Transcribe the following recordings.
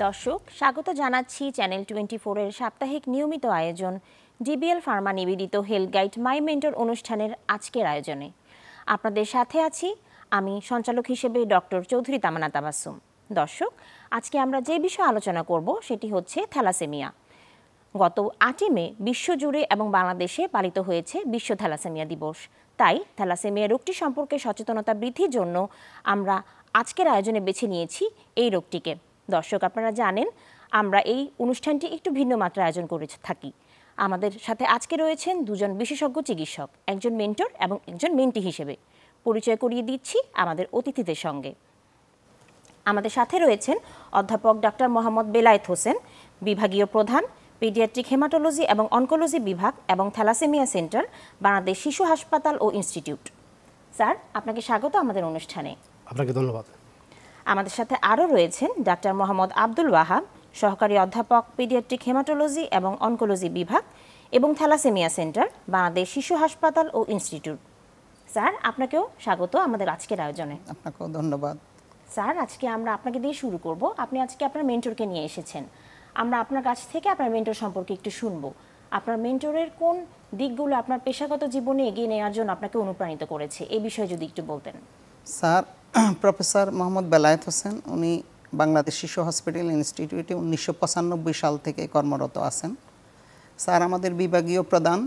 দর্শক স্বাগত জানাচ্ছি চ্যানেল 24 এর সাপ্তাহিক নিয়মিত আয়োজন ডিবিএল ফার্মা নিবেদিত হেলথ গাইড মাই মেন্টর অনুষ্ঠানের আজকের আয়োজনে আপনাদের সাথে আছি আমি সঞ্চালক হিসেবে ডক্টর চৌধুরী তামান্না তাবাসসুম। দর্শক, আজকে আমরা যে বিষয়ে আলোচনা করব সেটি হচ্ছে থ্যালাসেমিয়া। গত 8ই মে বিশ্বজুড়ে এবং বাংলাদেশে পালিত হয়েছে বিশ্ব থ্যালাসেমিয়া দিবস। তাই থ্যালাসেমিয়া রোগটি সম্পর্কে সচেতনতা বৃদ্ধির জন্য আমরা আজকের আয়োজনে বেছে নিয়েছি এই রোগটিকে। দর্শক, আপনারা জানেন আমরা এই অনুষ্ঠানটি একটু ভিন্ন মাত্রায় আয়োজন করে থাকি। আমাদের সাথে আজকে রয়েছেন দুজন বিশেষজ্ঞ চিকিৎসক, একজন মেন্টর এবং একজন মেন্টি হিসেবে। পরিচয় করিয়ে দিচ্ছি আমাদের অতিথিদের সঙ্গে। আমাদের সাথে রয়েছেন অধ্যাপক ডাক্তার মোহাম্মদ বেলায়েত হোসেন, বিভাগীয় প্রধান, পিডিয়াট্রিক হেমাটোলজি এবং অনকোলজি বিভাগ এবং থ্যালাসেমিয়া সেন্টার, বাংলাদেশ শিশু হাসপাতাল ও ইনস্টিটিউট। স্যার, আপনাকে স্বাগত আমাদের অনুষ্ঠানে। আপনাকে ধন্যবাদ। আমাদের সাথে আরও রয়েছেন ডাক্তার মোহাম্মদ আব্দুল ওয়াহাব, সহকারী অধ্যাপক, পিডিয়াট্রিক হেমাটোলজি এবং অনকোলজি বিভাগ এবং থ্যালাসেমিয়া সেন্টার, বাংলাদেশ শিশু হাসপাতাল ও ইনস্টিটিউট। স্যার, আপনাকেও স্বাগত আমাদের আজকের আয়োজনে। আপনাকেও ধন্যবাদ। স্যার, আজকে আমরা আপনাকে দিয়ে শুরু করব। আপনি আজকে আপনার মেন্টরকে নিয়ে এসেছেন। আমরা আপনার কাছ থেকে আপনার মেন্টর সম্পর্কে একটু শুনবো। আপনার মেন্টরের কোন দিকগুলো আপনার পেশাগত জীবনে এগিয়ে নেওয়ার জন্য আপনাকে অনুপ্রাণিত করেছে, এই বিষয়ে যদি একটু বলতেন। স্যার, প্রফেসর মোহাম্মদ বেলায়েত হোসেন, উনি বাংলাদেশ শিশু হসপিটাল ইনস্টিটিউটে 1995 সাল থেকে কর্মরত আছেন। স্যার আমাদের বিভাগীয় প্রধান,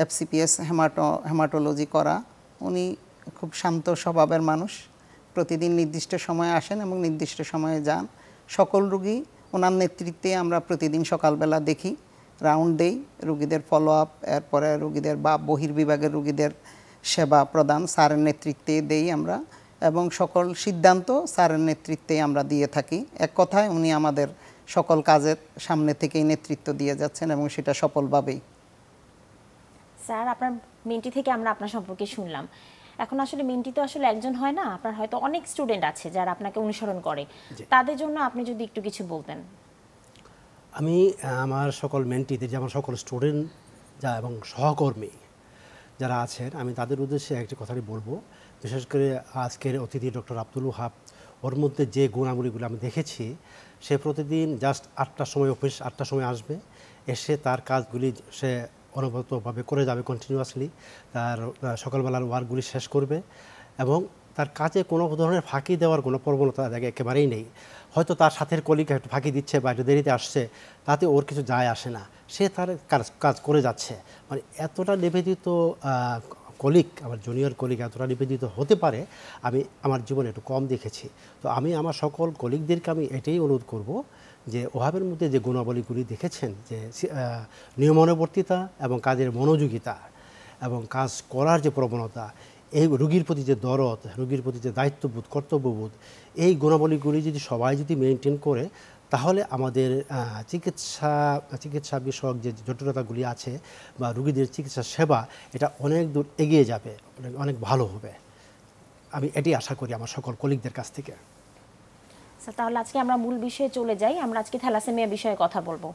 এফসিপিএস হেমাটোলজি করা। উনি খুব শান্ত স্বভাবের মানুষ, প্রতিদিন নির্দিষ্ট সময়ে আসেন এবং নির্দিষ্ট সময়ে যান। সকল রুগী ওনার নেতৃত্বে আমরা প্রতিদিন সকালবেলা দেখি, রাউন্ড দেই, রুগীদের ফলো আপ, এরপরে রুগীদের বা বহির্বিভাগের রুগীদের সেবা প্রদান স্যারের নেতৃত্বে দেই আমরা, এবং সকল সিদ্ধান্ত স্যারের নেতৃত্বে আমরা দিয়ে থাকি। এক কথায় উনি আমাদের সকল কাজের সামনে থেকেই নেতৃত্ব দিয়ে যাচ্ছেন এবং সেটা সফলভাবেই। স্যার, আপনার মেন্টি থেকে আমরা আপনার সম্পর্কে শুনলাম। এখন আসলে মেন্টি তো আসলে একজন হয় না, আপনার হয়তো অনেক স্টুডেন্ট আছে যারা আপনাকে অনুসরণ করে। তাদের জন্য আপনি যদি একটু কিছু বলতেন। আমি আমার সকল মেন্টিদের, যেমন সকল স্টুডেন্ট যা এবং সহকর্মী যারা আছেন, আমি তাদের উদ্দেশ্যে একটি কথাই বলবো। বিশেষ করে আজকের অতিথি ডক্টর আব্দুল ওয়াহাব, ওর মধ্যে যে গুণাবলীগুলো আমি দেখেছি, সে প্রতিদিন জাস্ট 8টার সময় অফিস, 8টার সময় আসবে, এসে তার কাজগুলি সে অনবরতভাবে করে যাবে, কন্টিনিউয়াসলি তার সকালবেলার ওয়ার্কগুলি শেষ করবে এবং তার কাজে কোনো ধরনের ফাঁকি দেওয়ার কোনো প্রবণতা একেবারেই নেই। হয়তো তার সাথের কলিগ একটু ফাঁকি দিচ্ছে বা একটু দেরিতে আসছে, তাতে ওর কিছু যায় আসে না, সে তার কাজ করে যাচ্ছে। মানে এতটা নিবেদিত কলিগ, আমার জুনিয়র কলিগ এতটা নিবেদিত হতে পারে আমি আমার জীবনে একটু কম দেখেছি। তো আমি আমার সকল কলিগদেরকে আমি এটাই অনুরোধ করব যে ওহাবের মধ্যে যে গুণাবলীগুলি দেখেছেন, যে নিয়মানুবর্তিতা এবং কাজের মনোযোগিতা এবং কাজ করার যে প্রবণতা, এই রোগীর প্রতি যে দরদ, রোগীর প্রতি যে দায়িত্ববোধ, কর্তব্যবোধ, এই গুণাবলীগুলি যদি সবাই যদি মেনটেন করে, তাহলে আমাদের চিকিৎসা বিষয়ক যে জটিলতাগুলি আছে বা রোগীদের চিকিৎসা সেবা, এটা অনেক দূর এগিয়ে যাবে, অনেক ভালো হবে। আমি এটি আশা করি আমার সকল কলিগদের কাছ থেকে। তাহলে আজকে আমরা মূল বিষয়ে চলে যাই। আমরা আজকে থ্যালাসেমিয়া বিষয়ে কথা বলবো।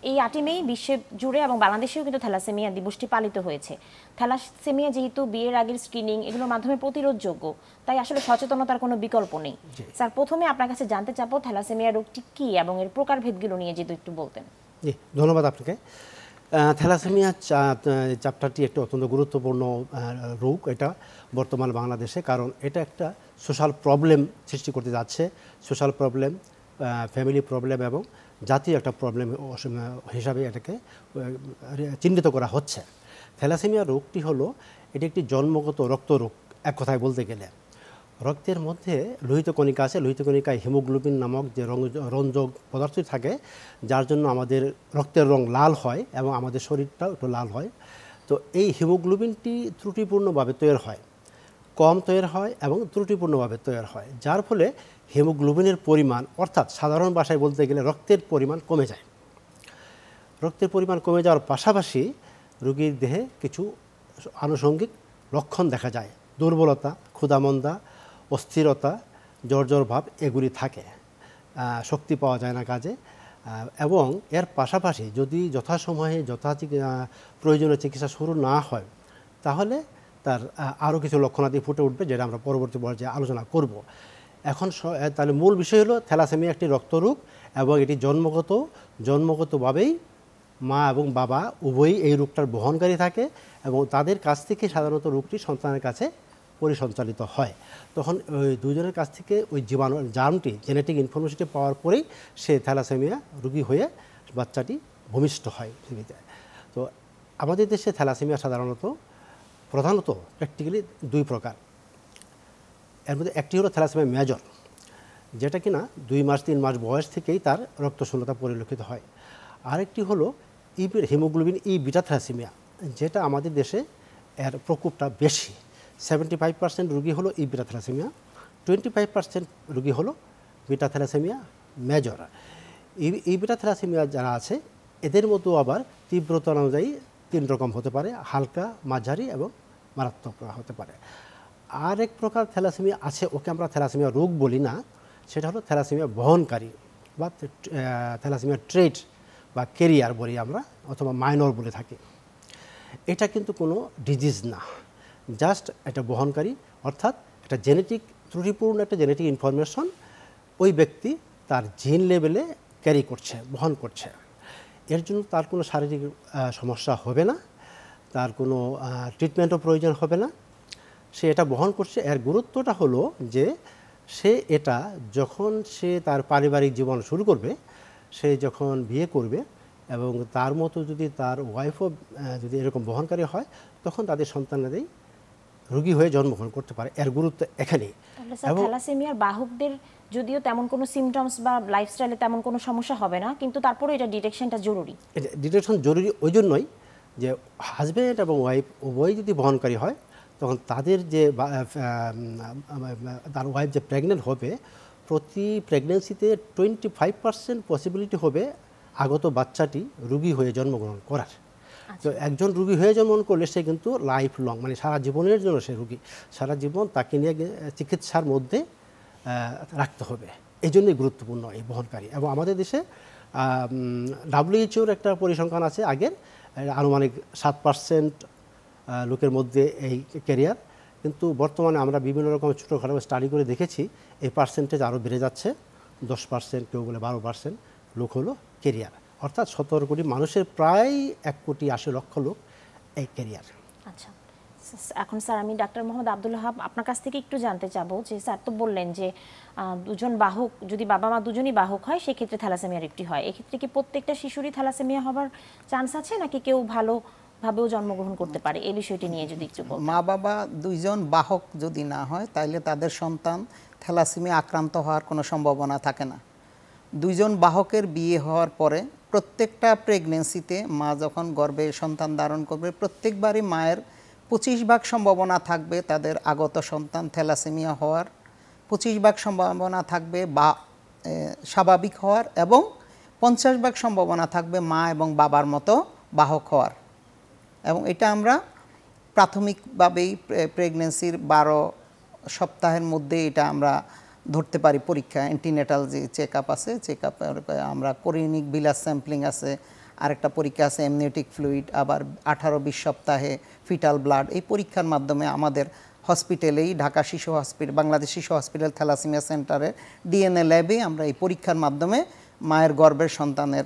এই 8ই মে বিশ্বে জুড়ে এবং বাংলাদেশেও কিন্তু থ্যালাসেমিয়া দিবসটি পালিত হয়েছে। থ্যালাসেমিয়া যেহেতু বিয়ের আগের স্ক্রিনিং এগুলোর মাধ্যমে প্রতিরোধযোগ্য, তাই আসলে সচেতনতার কোনো বিকল্প নেই। স্যার, প্রথমে আপনার কাছে জানতে চাবো থ্যালাসেমিয়া রোগটি কী এবং এর প্রকারভেদগুলো নিয়ে যদি একটু বলতেন। জি, ধন্যবাদ আপনাকে। থ্যালাসেমিয়া চ্যাপ্টারটি একটি অত্যন্ত গুরুত্বপূর্ণ রোগ এটা বর্তমান বাংলাদেশে, কারণ এটা একটা সোশ্যাল প্রবলেম সৃষ্টি করতে যাচ্ছে। সোশ্যাল প্রবলেম, ফ্যামিলি প্রবলেম এবং জাতীয় একটা প্রবলেম হিসাবে এটাকে চিহ্নিত করা হচ্ছে। থ্যালাসেমিয়া রোগটি হলো, এটি একটি জন্মগত রক্ত রোগ এক কথায় বলতে গেলে। রক্তের মধ্যে লোহিত কণিকা আছে, লোহিত কণিকায় হিমোগ্লোবিন নামক যে রঞ্জক পদার্থ থাকে, যার জন্য আমাদের রক্তের রং লাল হয় এবং আমাদের শরীরটাও একটু লাল হয়। তো এই হিমোগ্লোবিনটি ত্রুটিপূর্ণভাবে তৈরি হয়, কম তৈরি হয় এবং ত্রুটিপূর্ণভাবে তৈরি হয়, যার ফলে হিমোগ্লোবিনের পরিমাণ, অর্থাৎ সাধারণ ভাষায় বলতে গেলে রক্তের পরিমাণ কমে যায়। রক্তের পরিমাণ কমে যাওয়ার পাশাপাশি রোগীর দেহে কিছু আনুষঙ্গিক লক্ষণ দেখা যায়। দুর্বলতা, ক্ষুধামন্দা, অস্থিরতা, জ্বর ভাব এগুলি থাকে, শক্তি পাওয়া যায় না কাজে। এবং এর পাশাপাশি যদি যথাসময়ে প্রয়োজনীয় চিকিৎসা শুরু না হয়, তাহলে তার আরও কিছু লক্ষণাদি ফুটে উঠবে, যেটা আমরা পরবর্তী পর্যায়ে আলোচনা করব। এখন তাহলে মূল বিষয় হলো থ্যালাসেমিয়া একটি রক্তরোগ এবং এটি জন্মগতভাবেই মা এবং বাবা উভয়ই এই রোগটার বহনকারী থাকে এবং তাদের কাছ থেকে সাধারণত রোগটি সন্তানের কাছে পরিসঞ্চালিত হয়। তখন ওই দুজনের কাছ থেকে ওই জার্মটি জেনেটিক ইনফরমেশনটি পাওয়ার পরেই সে থ্যালাসেমিয়া রোগী হয়ে বাচ্চাটি ভূমিষ্ঠ হয় পৃথিবীতে। তো আমাদের দেশে থ্যালাসেমিয়া প্রধানত প্র্যাকটিক্যালি দুই প্রকার। এর মধ্যে একটি হলো থ্যালাসেমিয়া মেজর, যেটা কিনা 2 মাস 3 মাস বয়স থেকেই তার রক্তশূন্যতা পরিলক্ষিত হয়। আরেকটি হলো হিমোগ্লোবিন ই বিটা থ্যালাসেমিয়া, যেটা আমাদের দেশে এর প্রকোপটা বেশি। 75% রোগী হলো ই বিটা থ্যালাসেমিয়া, 25% রোগী হলো বিটা থ্যালাসেমিয়া মেজর। ই বিটা থ্যালাসেমিয়া যারা আছে এদের মধ্যেও আবার তীব্রতা অনুযায়ী 3 রকম হতে পারে, হালকা, মাঝারি এবং মারাত্মক হতে পারে। আর এক প্রকার থ্যালাসেমিয়া আছে, ওকে আমরা থ্যালাসেমিয়া রোগ বলি না, সেটা হলো থ্যালাসেমিয়া বহনকারী বা থ্যালাসেমিয়া ট্রেট বা কেরিয়ার বলি আমরা, অথবা মাইনর বলে থাকি। এটা কিন্তু কোনো ডিজিজ না, জাস্ট এটা বহনকারী, অর্থাৎ একটা ত্রুটিপূর্ণ একটা জেনেটিক ইনফরমেশন ওই ব্যক্তি তার জিন লেভেলে ক্যারি করছে, বহন করছে। এর জন্য তার কোনো শারীরিক সমস্যা হবে না, তার কোনো ট্রিটমেন্টও প্রয়োজন হবে না, সে এটা বহন করছে। এর গুরুত্বটা হলো যে এটা যখন সে তার পারিবারিক জীবন শুরু করবে, সে যখন বিয়ে করবে এবং তার মতো যদি তার ওয়াইফও যদি এরকম বহনকারী হয়, তখন তাদের সন্তানেরাই রোগী হয়ে জন্মগ্রহণ করতে পারে। এর গুরুত্ব এখানেই। থ্যালাসেমিয়ার বাহকদের যদিও তেমন কোনো সিমটমস বা লাইফস্টাইলে তেমন কোনো সমস্যা হবে না, কিন্তু তারপরে এটা ডিটেকশনটা জরুরি। ডিটেকশন জরুরি ওই জন্যই যে হাজব্যান্ড এবং ওয়াইফ উভয়ই যদি বহনকারী হয়, তখন তাদের তার ওয়াইফ যে প্রেগনেন্ট হবে, প্রতি প্রেগনেন্সিতে 25% পসিবিলিটি হবে আগত বাচ্চাটি রোগী হয়ে জন্মগ্রহণ করার। তো একজন রোগী হয়ে জন্মগ্রহণ করলে সে কিন্তু লাইফ লং, মানে সারা জীবনের জন্য সে রোগী, সারা জীবন তাকে নিয়ে চিকিৎসার মধ্যে রাখতে হবে। এই জন্যই গুরুত্বপূর্ণ এই বহনকারী। এবং আমাদের দেশে WHO একটা পরিসংখ্যান আছে আগের, আনুমানিক 7% লোকের মধ্যে এই ক্যারিয়ার, কিন্তু বর্তমানে আমরা বিভিন্ন রকম ছোটোখাটো স্টাডি করে দেখেছি এই পার্সেন্টেজ আরও বেড়ে যাচ্ছে। 10%, কেউ বলে 12% লোক হলো ক্যারিয়ার, অর্থাৎ 17 কোটি মানুষের প্রায় 1,80,00,000 লোক এই ক্যারিয়ার। আচ্ছা, এখন স্যার আমি ডাক্তার মোহাম্মদ আব্দুল ওহাব আপনার কাছ থেকে একটু জানতে চাবো যে স্যার তো বললেন যে দুজন বাহক, যদি বাবা মা দুজনই বাহক হয় সেক্ষেত্রে থ্যালাসেমিয়ার একটি হয়। এক্ষেত্রে কি প্রত্যেকটা শিশুরই থ্যালাসেমিয়া হবার চান্স আছে, নাকি কেউ ভালোভাবেও জন্মগ্রহণ করতে পারে? এই বিষয়টি নিয়ে যদি একটু বলতেন। মা বাবা দুইজন বাহক যদি না হয়, তাহলে তাদের সন্তান থ্যালাসেমিয়া আক্রান্ত হওয়ার কোনো সম্ভাবনা থাকে না। দুইজন বাহকের বিয়ে হওয়ার পরে প্রত্যেকটা প্রেগনেন্সিতে মা যখন গর্ভে সন্তান ধারণ করবে, প্রত্যেকবারই মায়ের 25% সম্ভাবনা থাকবে তাদের আগত সন্তান থ্যালাসেমিয়া হওয়ার, 25% সম্ভাবনা থাকবে বা স্বাভাবিক হওয়ার, এবং 50% সম্ভাবনা থাকবে মা এবং বাবার মতো বাহক হওয়ার। এবং এটা আমরা প্রাথমিকভাবেই প্রেগনেন্সির 12 সপ্তাহের মধ্যে এটা আমরা ধরতে পারি। পরীক্ষা, অ্যান্টিনেটাল যে চেক আপ আছে, চেক আপ আমরা কোরিনিক বিলাস স্যাম্পলিং আছে, আরেকটা পরীক্ষা আছে এমনিওটিক ফ্লুইড, আবার 18-20 সপ্তাহে ফিটাল ব্লাড। এই পরীক্ষার মাধ্যমে আমাদের হসপিটালেই, ঢাকা শিশু হসপিটাল, বাংলাদেশ শিশু হসপিটাল থ্যালাসেমিয়া সেন্টারে ডিএনএ ল্যাবে আমরা এই পরীক্ষার মাধ্যমে মায়ের গর্ভের সন্তানের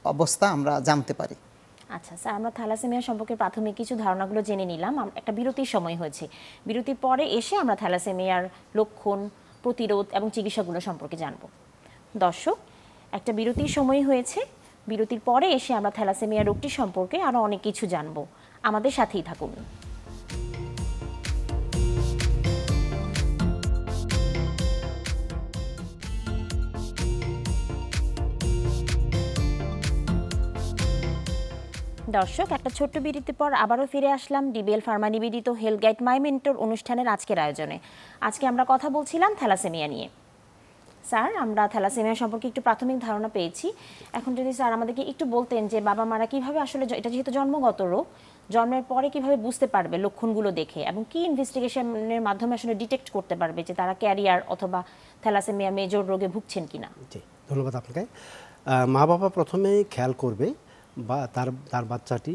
অবস্থা আমরা জানতে পারি। আচ্ছা স্যার, আমরা থ্যালাসেমিয়া সম্পর্কে প্রাথমিক কিছু ধারণাগুলো জেনে নিলাম। একটা বিরতির সময় হয়েছে, বিরতির পরে এসে আমরা থ্যালাসেমিয়ার লক্ষণ, প্রতিরোধ এবং চিকিৎসাগুলো সম্পর্কে জানব। দর্শক, একটা বিরতির সময় হয়েছে, বিরতির পরে এসে আমরা থ্যালাসেমিয়া রোগটি সম্পর্কে আরও অনেক কিছু জানব। আমাদের সাথেই থাকুন। দর্শক, একটা ছোট্ট বিরতির পর আবারও ফিরে আসলাম ডিবিএল ফার্মা নিবেদিত হেলথ গাইড মাই মেন্টর অনুষ্ঠানের আজকের আয়োজনে। আজকে আমরা কথা বলছিলাম থ্যালাসেমিয়া নিয়ে। স্যার, আমরা থ্যালাসেমিয়া সম্পর্কে একটু প্রাথমিক ধারণা পেয়েছি। এখন যদি স্যার আমাদেরকে একটু বলতেন যে বাবা মারা কিভাবে আসলে, এটা যেহেতু জন্মগত রোগ, জন্মের পরে কিভাবে বুঝতে পারবে লক্ষণগুলো দেখে, এবং কি ইনভেস্টিগেশনের মাধ্যমে আসলে ডিটেক্ট করতে পারবে যে তারা ক্যারিয়ার অথবা থ্যালাসেমিয়া মেজর রোগে ভুগছেন কিনা? জি, ধন্যবাদ আপনাকে। মা বাবা প্রথমে খেয়াল করবে বা তার বাচ্চাটি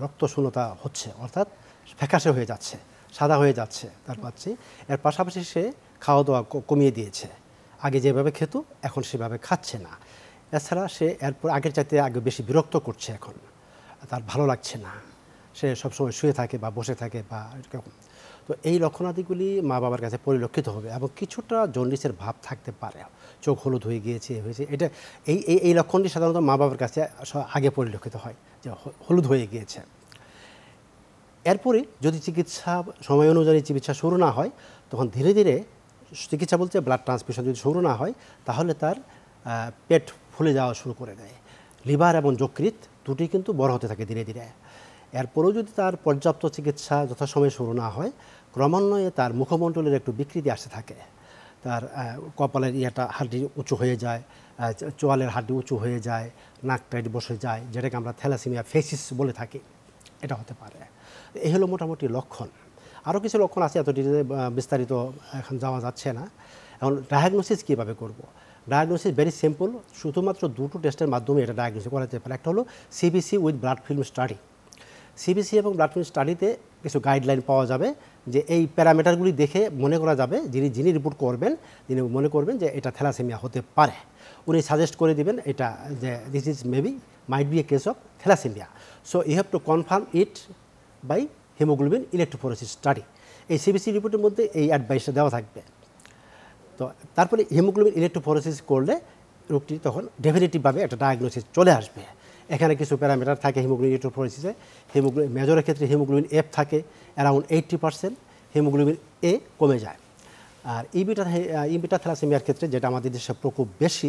রক্তশূন্যতা হচ্ছে, অর্থাৎ ফ্যাকাশে হয়ে যাচ্ছে, সাদা হয়ে যাচ্ছে তার বাচ্চা। এর পাশাপাশি সে খাওয়া দাওয়া কমিয়ে দিয়েছে, আগে যেভাবে খেত এখন সেভাবে খাচ্ছে না। এছাড়া সে এরপর আগের চাইতে আগে বেশি বিরক্ত করছে, এখন তার ভালো লাগছে না, সে সবসময় শুয়ে থাকে বা বসে থাকে বা এরকম। তো এই লক্ষণাদিগুলি মা বাবার কাছে পরিলক্ষিত হবে এবং কিছুটা জন্ডিসের ভাব থাকতে পারে, চোখ হলুদ হয়ে গিয়েছে হয়েছে, এটা এই এই এই লক্ষণটি সাধারণত মা বাবার কাছে আগে পরিলক্ষিত হয় যে হলুদ হয়ে গিয়েছে। এরপরে যদি চিকিৎসা সময় অনুযায়ী চিকিৎসা শুরু না হয়, তখন ধীরে ধীরে চিকিৎসা বলতে ব্লাড ট্রান্সফিউশন যদি শুরু না হয়, তাহলে তার পেট ফুলে যাওয়া শুরু করে দেয়। লিভার এবং যকৃৎ দুটি কিন্তু বড় হতে থাকে ধীরে ধীরে। এরপরেও যদি তার পর্যাপ্ত চিকিৎসা যথাসময়ে শুরু না হয়, ক্রমান্বয়ে তার মুখমণ্ডলের একটু বিকৃতি আসতে থাকে। তার কপালের হাড্ডি উঁচু হয়ে যায়, চোয়ালের হাড্ডি উঁচু হয়ে যায়, নাক টাইট বসে যায়, যেটাকে আমরা থ্যালাসেমিয়া ফেসিস বলে থাকি, এটা হতে পারে। এই হলো মোটামুটি লক্ষণ। আরও কিছু লক্ষণ আছে, এত বিস্তারিত এখন যাওয়া যাচ্ছে না। এখন ডায়াগনোসিস কীভাবে করব? ডায়াগনোসিস ভেরি সিম্পল, শুধুমাত্র দুটো টেস্টের মাধ্যমে এটা ডায়াগনোসিস করা যেতে পারে। একটা হলো CBC with blood film study. CBC এবং ব্লাড ফিল্ম স্টাডিতে কিছু গাইডলাইন পাওয়া যাবে, যে এই প্যারামিটারগুলি দেখে মনে করা যাবে, যিনি রিপোর্ট করবেন, যিনি মনে করবেন যে এটা থ্যালাসেমিয়া হতে পারে, উনি সাজেস্ট করে দিবেন এটা যে this is maybe might be a case of thalassaemia. So you have to confirm it by haemoglobin electrophoresis study. এই সিবিসি রিপোর্টের মধ্যে এই অ্যাডভাইসটা দেওয়া থাকবে। তো তারপরে হিমোগ্লোবিন ইলেকট্রোফোরেসিস করলে রোগটি তখন ডেফিনেটিভভাবে একটা ডায়াগনোসিস চলে আসবে। এখানে কিছু প্যারামিটার থাকে হিমোগ্লোবিন ইলেকট্রোফোরেসিসে। হিমোগ্লোবিন মেজরের ক্ষেত্রে হিমোগ্লোবিন এফ থাকে অ্যারাউন্ড 80%, হিমোগ্লোবিন এ কমে যায়। আর ইবিটা থ্যালাসেমিয়ার ক্ষেত্রে, যেটা আমাদের দেশে প্রকোপ বেশি,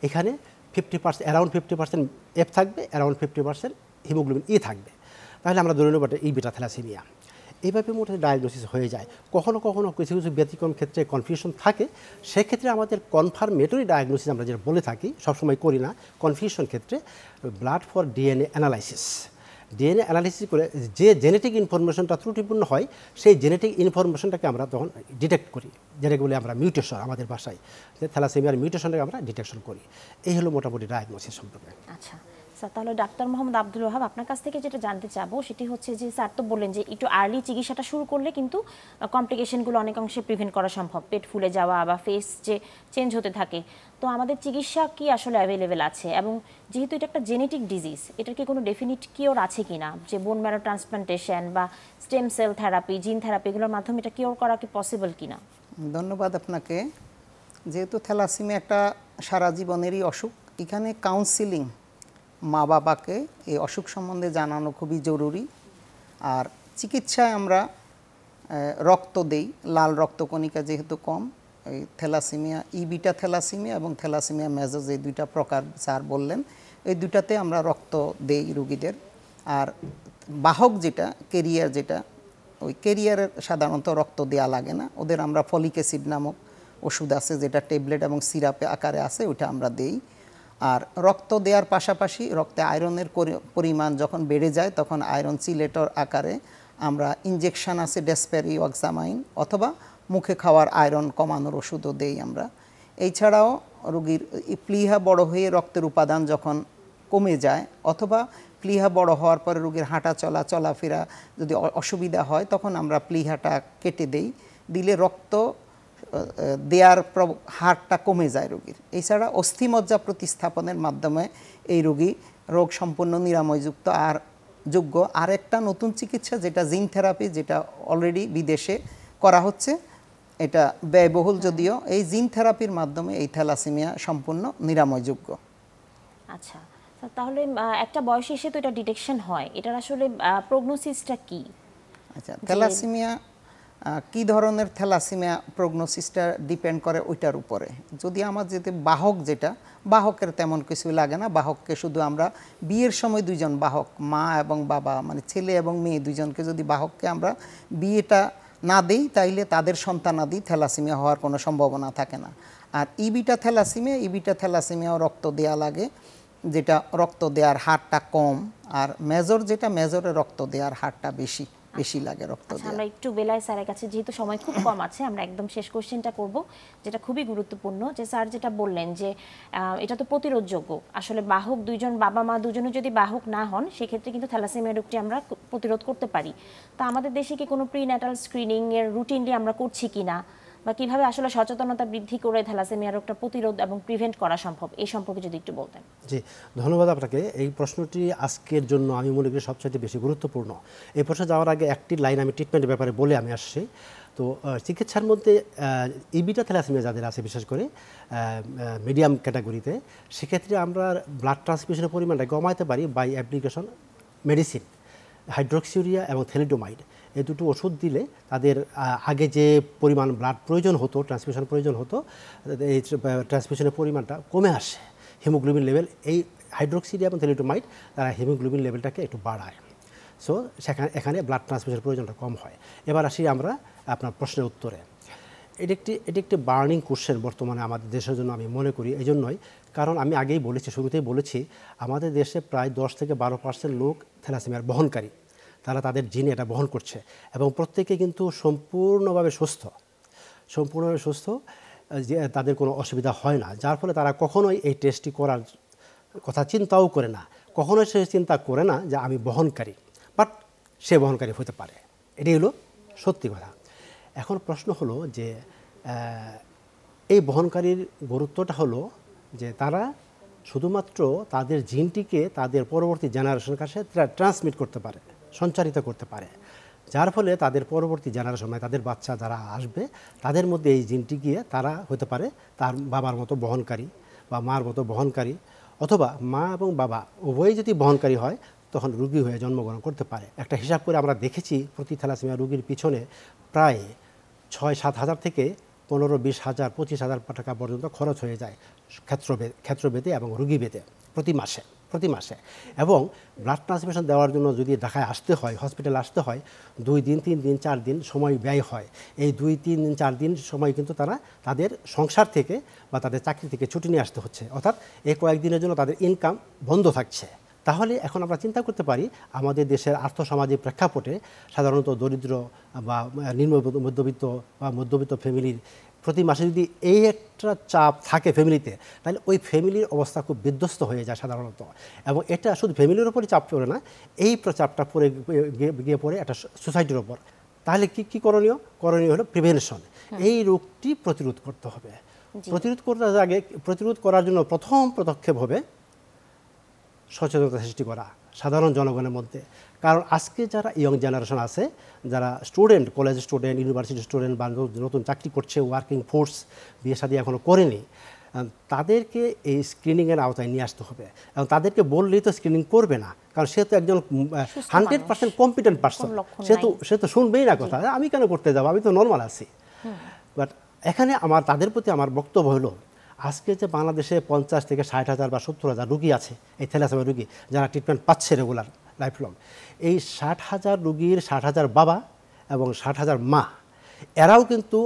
এখানে 50%, অ্যারাউন্ড 50% এফ থাকবে, অ্যারাউন্ড 50% হিমোগ্লোবিন ই থাকবে। তাহলে আমরা ধরে নেব এটা ইবিটা থ্যালাসেমিয়া। এইভাবে মোটামুটি ডায়াগনোসিস হয়ে যায়। কখনো কখনো কিছু কিছু ব্যতিক্রম ক্ষেত্রে কনফিউশন থাকে, সেক্ষেত্রে আমাদের কনফার্মেটরি ডায়াগনোসিস আমরা যেটা বলে থাকি, সবসময় করি না কনফিউশন ক্ষেত্রে, blood for DNA analysis. DNA analysis করে যে জেনেটিক ইনফরমেশনটা ত্রুটিপূর্ণ হয়, সেই জেনেটিক ইনফরমেশনটাকে আমরা তখন ডিটেক্ট করি, যেটাকে বলে আমরা মিউটেশন আমাদের ভাষায়, যে থ্যালাসেমিয়ার মিউটেশনটাকে আমরা ডিটেকশন করি। এই হলো মোটামুটি ডায়াগনোসিস সম্পর্কে। আচ্ছা স্যার, তাহলে ডাক্তার মোহাম্মদ আব্দুল ওহাব, আপনার কাছ থেকে যেটা জানতে চাবো সেটি হচ্ছে যে স্যার তো বললেন যে একটু আর্লি চিকিৎসাটা শুরু করলে কিন্তু কমপ্লিকেশনগুলো অনেকাংশে প্রিভেন্ট করা সম্ভব, পেট ফুলে যাওয়া বা ফেস যে চেঞ্জ হতে থাকে। তো আমাদের চিকিৎসা কি আসলে অ্যাভেলেবেল আছে, এবং যেহেতু এটা একটা জেনেটিক ডিজিজ, এটার কি কোনো ডেফিনিট কিওর আছে কি না, যে বোন ম্যারো ট্রান্সপ্লান্টেশন বা stem cell therapy, gene therapy, এগুলোর মাধ্যমে এটা কিওর করা কি পসিবল কি না? ধন্যবাদ আপনাকে। যেহেতু থ্যালাসেমিয়া একটা সারা জীবনেরই অসুখ, এখানে কাউন্সিলিং, মা বাবাকে এই অসুখ সম্বন্ধে জানানো খুবই জরুরি। আর চিকিৎসায় আমরা রক্ত দেই, লাল রক্তকণিকা যেহেতু কম, এই থ্যালাসেমিয়া, ইবিটা থ্যালাসেমিয়া এবং থ্যালাসেমিয়া মেজর, যে দুইটা প্রকার স্যার বললেন, এই দুইটাতে আমরা রক্ত দেই রুগীদের। আর বাহক যেটা, কেরিয়ার যেটা, ওই কেরিয়ারের সাধারণত রক্ত দেওয়া লাগে না, ওদের আমরা ফলিক অ্যাসিড নামক ওষুধ আছে, যেটা ট্যাবলেট এবং সিরাপে আকারে আছে, ওইটা আমরা দেই। আর রক্ত দেওয়ার পাশাপাশি রক্তে আয়রনের পরিমাণ যখন বেড়ে যায়, তখন আয়রন চিলেটর আকারে আমরা ইনজেকশন আছে ডেসপেরিওক্সামাইন, অথবা মুখে খাওয়ার আয়রন কমানোর ওষুধও দেই আমরা। এছাড়াও রোগীর প্লীহা বড় হয়ে রক্তের উপাদান যখন কমে যায়, অথবা প্লীহা বড় হওয়ার পরে রোগীর হাঁটা চলাফেরা যদি অসুবিধা হয়, তখন আমরা প্লীহাটা কেটে দিলে রক্ত দেয়ার হারটা কমে যায় রোগীর। এছাড়া অস্থিমজ্জা প্রতিস্থাপনের মাধ্যমে এই রোগী রোগ সম্পূর্ণ নিরাময়যুক্ত আর যোগ্য। আরেকটা নতুন চিকিৎসা যেটা জিন থেরাপি, যেটা অলরেডি বিদেশে করা হচ্ছে, এটা ব্যয়বহুল যদিও, এই জিন থেরাপির মাধ্যমে এই থ্যালাসেমিয়া সম্পূর্ণ নিরাময়যোগ্য। আচ্ছা, তাহলে একটা বয়সে এসে তো এটা ডিটেকশন হয়, এটার আসলে প্রগনোসিসটা কি? আচ্ছা, থ্যালাসেমিয়া কী ধরনের থ্যালাসেমিয়া, প্রগনোসিসটা ডিপেন্ড করে ওইটার উপরে। যদি আমার যেতে বাহক, যেটা বাহকের তেমন কিছু লাগে না, বাহককে শুধু আমরা বিয়ের সময় দুইজন বাহক, মা এবং বাবা, মানে ছেলে এবং মেয়ে দুইজনকে যদি বাহককে আমরা বিয়েটা না দেই, তাইলে তাদের সন্তানাদি থ্যালাসেমিয়া হওয়ার কোনো সম্ভাবনা থাকে না। আর ইবিটা থ্যালাসেমিয়াও রক্ত দেয়া লাগে, যেটা রক্ত দেওয়ার হারটা কম। আর মেজর, যেটা মেজরে রক্ত দেওয়ার হারটা বেশি লাগে রক্ত দেওয়া। আমরা একটু বেলায় স্যারের কাছে, যেহেতু সময় খুব কম আছে, আমরা একদম শেষ কোশ্চেনটা করব, যেটা খুবই গুরুত্বপূর্ণ। যে স্যার যেটা বললেন যে এটা তো প্রতিরোধযোগ্য, আসলে বাহক দুইজন, বাবা মা দুজনে যদি বাহক না হন, সেক্ষেত্রে কিন্তু থ্যালাসেমিয়া রোগটি আমরা প্রতিরোধ করতে পারি। তা আমাদের দেশে কি কোনো প্রিন্যাটাল স্ক্রিনিং এর রুটিনলি আমরা করছি কিনা, বা কিভাবে আসলে সচেতনতা বৃদ্ধি করে থ্যালাসেমিয়া রোগটা প্রতিরোধ এবং প্রিভেন্ট করা সম্ভব, এই সম্পর্কে যদি একটু বলতেন। জি, ধন্যবাদ আপনাকে। এই প্রশ্নটি আজকের জন্য আমি মনে করি সবচেয়ে বেশি গুরুত্বপূর্ণ। এই প্রশ্নে যাওয়ার আগে একটি লাইন আমি ট্রিটমেন্টের ব্যাপারে বলে আমি আসছি। তো চিকিৎসার মধ্যে ইবিটা থ্যালাসেমিয়া যাদের আছে, বিশেষ করে মিডিয়াম ক্যাটাগরিতে, সেক্ষেত্রে আমরা ব্লাড ট্রান্সফিউশনের পরিমাণটা কমাতে পারি বাই অ্যাপ্লিকেশন মেডিসিন, হাইড্রোক্সিউরিয়া এবং থ্যালিডোমাইড। এই দুটো ওষুধ দিলে তাদের আগে যে পরিমাণ ব্লাড প্রয়োজন হতো, ট্রান্সফিউশন প্রয়োজন হতো, এই ট্রান্সফিউশনের পরিমাণটা কমে আসে। হিমোগ্লোবিন লেভেল, এই হাইড্রোক্সিউরিয়া এবং থ্যালিডোমাইড তারা হিমোগ্লোবিন লেভেলটাকে একটু বাড়ায়। সো এখানে ব্লাড ট্রান্সফিউশনের প্রয়োজনটা কম হয়। এবার আসি আমরা আপনার প্রশ্নের উত্তরে। এটি একটি বার্নিং কোশ্চেন বর্তমানে আমাদের দেশের জন্য, আমি মনে করি। এই জন্যই, কারণ আমি আগেই বলেছি, শুরুতেই বলেছি, আমাদের দেশে প্রায় 10 থেকে 12% লোক থ্যালাসেমিয়ার বহনকারী। তারা তাদের জিনে এটা বহন করছে এবং প্রত্যেকে কিন্তু সম্পূর্ণভাবে সুস্থ, যে তাদের কোনো অসুবিধা হয় না, যার ফলে তারা কখনোই এই টেস্টটি করার কথা চিন্তাও করে না। কখনোই সে চিন্তা করে না যে আমি বহনকারী, বাট সে বহনকারী হতে পারে। এটাই হলো সত্যি কথা। এখন প্রশ্ন হলো যে এই বহনকারীর গুরুত্বটা হলো যে তারা শুধুমাত্র তাদের জিনটিকে তাদের পরবর্তী জেনারেশনের কাছে ট্রান্সমিট করতে পারে, সঞ্চারিত করতে পারে, যার ফলে তাদের পরবর্তী জেনারেশন, মানে তাদের বাচ্চা যারা আসবে, তাদের মধ্যে এই জিনটি গিয়ে তারা হতে পারে তার বাবার মতো বহনকারী বা মার মতো বহনকারী, অথবা মা এবং বাবা উভয়ই যদি বহনকারী হয় তখন রোগী হয়ে জন্মগ্রহণ করতে পারে। একটা হিসাব করে আমরা দেখেছি, প্রতি থ্যালাসেমিয়া রোগীর পিছনে প্রায় 6-7 হাজার থেকে 15-20 হাজার 25 হাজার টাকা পর্যন্ত খরচ হয়ে যায় ক্ষেত্রভেদে এবং রোগীভেদে প্রতি মাসে। এবং ব্লাড ট্রান্সফিউশন দেওয়ার জন্য যদি ঢাকায় আসতে হয়, হসপিটালে আসতে হয়, 2 দিন 3 দিন 4 দিন সময় ব্যয় হয়। এই 2, 3 দিন 4 দিন সময় কিন্তু তারা তাদের সংসার থেকে বা তাদের চাকরি থেকে ছুটি নিয়ে আসতে হচ্ছে, অর্থাৎ এই কয়েকদিনের জন্য তাদের ইনকাম বন্ধ থাকছে। তাহলে এখন আমরা চিন্তা করতে পারি, আমাদের দেশের আর্থসামাজিক প্রেক্ষাপটে সাধারণত দরিদ্র বা নিম্ন মধ্যবিত্ত বা মধ্যবিত্ত ফ্যামিলির প্রতি মাসে যদি এই একটা চাপ থাকে ফ্যামিলিতে, তাহলে ওই ফ্যামিলির অবস্থা খুব বিধ্বস্ত হয়ে যায় সাধারণত। এবং এটা শুধু ফ্যামিলির ওপরই চাপ পড়ে না, এই চাপটা গিয়ে পড়ে একটা সোসাইটির ওপর। তাহলে কি করণীয় হলো প্রিভেনশন। এই রোগটি প্রতিরোধ করতে হবে। প্রতিরোধ করার জন্য প্রথম পদক্ষেপ হবে সচেতনতা সৃষ্টি করা সাধারণ জনগণের মধ্যে। কারণ আজকে যারা ইয়ং জেনারেশন আছে, যারা student, college student, university student বা নতুন চাকরি করছে, ওয়ার্কিং ফোর্স, বিয়ে শাদী এখনও করেনি, তাদেরকে এই স্ক্রিনিংয়ের আওতায় নিয়ে আসতে হবে। এবং তাদেরকে বললেই তো স্ক্রিনিং করবে না, কারণ সে তো একজন 100% কম্পিটেন্ট পার্সন, সে তো শুনবেই না কথা, আমি কেন করতে যাবো, আমি তো নর্মাল আছি। বাট এখানে তাদের প্রতি আমার বক্তব্য হলো, আজকে যে বাংলাদেশে 50 থেকে 60 হাজার বা 70 হাজার রুগী আছে, এই থ্যালাসেমিয়া রুগী যারা ট্রিটমেন্ট পাচ্ছে রেগুলার লাইফ লং, এই 60 হাজার রুগীর 60 হাজার বাবা এবং 60 হাজার মা, এরাও কিন্তু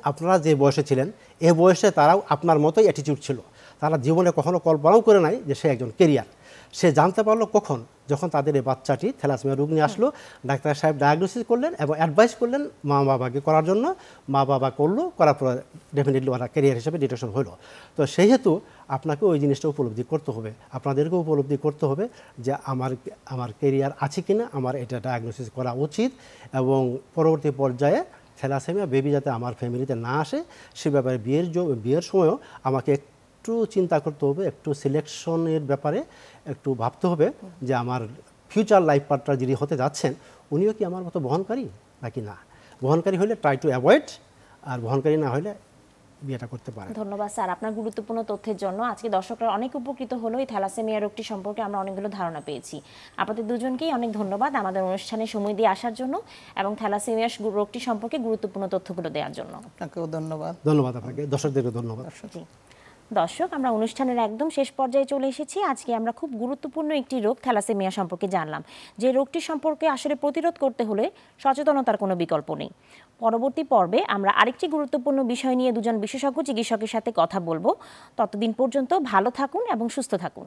আপনারা যে বয়সে ছিলেন, এই বয়সে তারাও আপনার মতোই অ্যাটিটিউড ছিল। তারা জীবনে কখনো কল্পনাও করে নাই যে সে একজন কেরিয়ার। সে জানতে পারলো কখন, যখন তাদের এই বাচ্চাটি থ্যালাসেমিয়া রোগ নিয়ে আসলো, ডাক্তার সাহেব ডায়াগনোসিস করলেন এবং অ্যাডভাইস করলেন মা বাবাকে করার জন্য। মা বাবা করলো, করার পর ডেফিনেটলি ওরা ক্যারিয়ার হিসেবে ডিটেকশন হলো। তো সেই হেতু আপনাকে ওই জিনিসটা উপলব্ধি করতে হবে, আপনাদেরকেও উপলব্ধি করতে হবে যে আমার ক্যারিয়ার আছে কিনা, আমার এটা ডায়াগনোসিস করা উচিত, এবং পরবর্তী পর্যায়ে থ্যালাসেমিয়া বেবি যাতে আমার ফ্যামিলিতে না আসে সে ব্যাপারে বিয়ের সময়ও আমাকে একটু চিন্তা করতে হবে, একটু সিলেকশনের ব্যাপারে একটু ভাবতে হবে যে আমার ফিউচার লাইফ পার্টনার যিনি হতে যাচ্ছেন উনিও কি আমার মতো বহনকারী নাকি না। বহনকারী হলে ট্রাই টু অ্যাভয়েড, আর বহনকারী না হলে বিয়েটা করতে পারে। ধন্যবাদ স্যার আপনার গুরুত্বপূর্ণ তথ্যের জন্য। আজকে দর্শকরা অনেক উপকৃত হলো। এই থ্যালাসেমিয়া রোগটি সম্পর্কে আমরা অনেকগুলো ধারণা পেয়েছি। আপনাদের দুজনকেই অনেক ধন্যবাদ আমাদের অনুষ্ঠানে সময় দিয়ে আসার জন্য এবং থ্যালাসেমিয়া রোগটি সম্পর্কে গুরুত্বপূর্ণ তথ্যগুলো দেওয়ার জন্য। আপনাকেও ধন্যবাদ। ধন্যবাদ আপনাকে, দর্শকদেরও ধন্যবাদ। জি দর্শক, আমরা অনুষ্ঠানের একদম শেষ পর্যায়ে চলে এসেছি। আজকে আমরা খুব গুরুত্বপূর্ণ একটি রোগ থ্যালাসেমিয়া সম্পর্কে জানলাম, যে রোগটি সম্পর্কে আসলে প্রতিরোধ করতে হলে সচেতনতার কোনো বিকল্প নেই। পরবর্তী পর্বে আমরা আরেকটি গুরুত্বপূর্ণ বিষয় নিয়ে দুজন বিশেষজ্ঞ চিকিৎসকের সাথে কথা বলবো। ততদিন পর্যন্ত ভালো থাকুন এবং সুস্থ থাকুন।